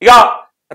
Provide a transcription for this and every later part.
ఇక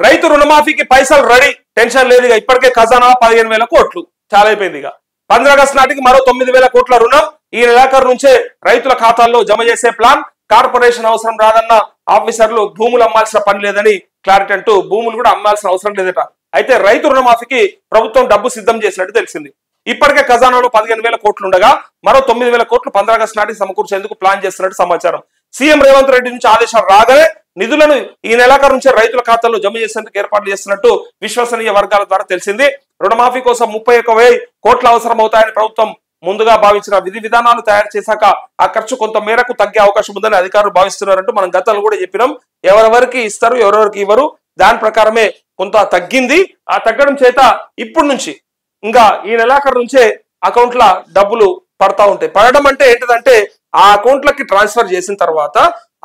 రైతు రుణమాఫీకి పైసలు రెడీ, టెన్షన్ లేదు. ఇక ఇప్పటికే ఖజానా 15,000 కోట్లు చాలా అయిపోయింది. ఇక 15 ఆగస్టు నాటికి మరో 9,000 కోట్ల రుణం ఈ నెలాఖరు నుంచే రైతుల ఖాతాల్లో జమ చేసే ప్లాన్. కార్పొరేషన్ అవసరం రాదన్న ఆఫీసర్లు, భూములు అమ్మాల్సిన పని లేదని క్లారిటీ అంటూ భూములు కూడా అమ్మాల్సిన అవసరం లేదట. అయితే రైతు రుణమాఫీకి ప్రభుత్వం డబ్బు సిద్ధం చేసినట్టు తెలిసింది. ఇప్పటికే ఖజానాలో 15,000 కోట్లు ఉండగా మరో 9,000 కోట్లు 15 ఆగస్టు నాటికి సమకూర్చేందుకు ప్లాన్ చేస్తున్నట్టు సమాచారం. సీఎం రేవంత్ రెడ్డి నుంచి ఆదేశాలు రాగానే నిధులను ఈ నెలాఖరు నుంచే రైతుల ఖాతాల్లో జమ చేసేందుకు ఏర్పాట్లు చేస్తున్నట్టు విశ్వసనీయ వర్గాల ద్వారా తెలిసింది. రుణమాఫీ కోసం 31,000 కోట్ల అవసరం అవుతాయని ప్రభుత్వం ముందుగా భావించిన విధి విధానాలు తయారు చేశాక ఆ ఖర్చు కొంత మేరకు తగ్గే అవకాశం ఉందని అధికారులు భావిస్తున్నారంటూ మనం గతంలో కూడా చెప్పినాం. ఎవరెవరికి ఇస్తారు, ఎవరెవరికి ఇవ్వరు, దాని ప్రకారమే కొంత తగ్గింది. ఆ తగ్గడం చేత ఇప్పుడు నుంచి ఇంకా ఈ నెలాఖరు నుంచే అకౌంట్ల డబ్బులు పడతా ఉంటాయి. పడడం అంటే ఏంటిదంటే ఆ అకౌంట్లకి ట్రాన్స్ఫర్ చేసిన తర్వాత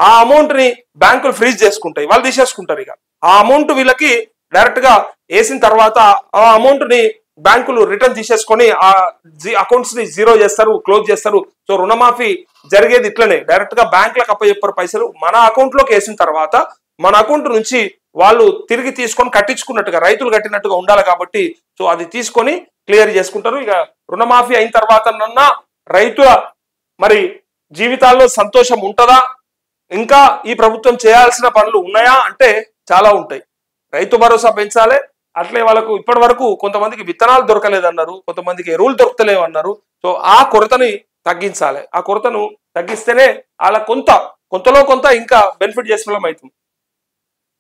ఆ అమౌంట్ ని బ్యాంకులు ఫ్రీజ్ చేసుకుంటాయి, వాళ్ళు తీసేసుకుంటారు. ఇక ఆ అమౌంట్ వీళ్ళకి డైరెక్ట్ గా వేసిన తర్వాత ఆ అమౌంట్ ని బ్యాంకులు రిటర్న్ తీసేసుకొని ఆ అకౌంట్స్ ని జీరో చేస్తారు, క్లోజ్ చేస్తారు. సో రుణమాఫీ జరిగేది ఇట్లనే, డైరెక్ట్ గా బ్యాంకులకు అప్పచెప్పారు పైసలు. మన అకౌంట్ లోకి వేసిన తర్వాత మన అకౌంట్ నుంచి వాళ్ళు తిరిగి తీసుకొని కట్టించుకున్నట్టుగా, రైతులు కట్టినట్టుగా ఉండాలి కాబట్టి సో అది తీసుకొని క్లియర్ చేసుకుంటారు. ఇక రుణమాఫీ అయిన తర్వాత రైతుల మరి జీవితాల్లో సంతోషం ఉంటుందా, ఇంకా ఈ ప్రభుత్వం చేయాల్సిన పనులు ఉన్నాయా అంటే చాలా ఉంటాయి. రైతు భరోసా పెంచాలి, అట్లే వాళ్ళకు ఇప్పటి వరకు కొంతమందికి విత్తనాలు దొరకలేదన్నారు, కొంతమందికి ఎరువులు దొరకలేవు అన్నారు. సో ఆ కొరతని తగ్గించాలి. ఆ కొరతను తగ్గిస్తేనే వాళ్ళ కొంతలో కొంత ఇంకా బెనిఫిట్ చేసిన వాళ్ళం అవుతుంది.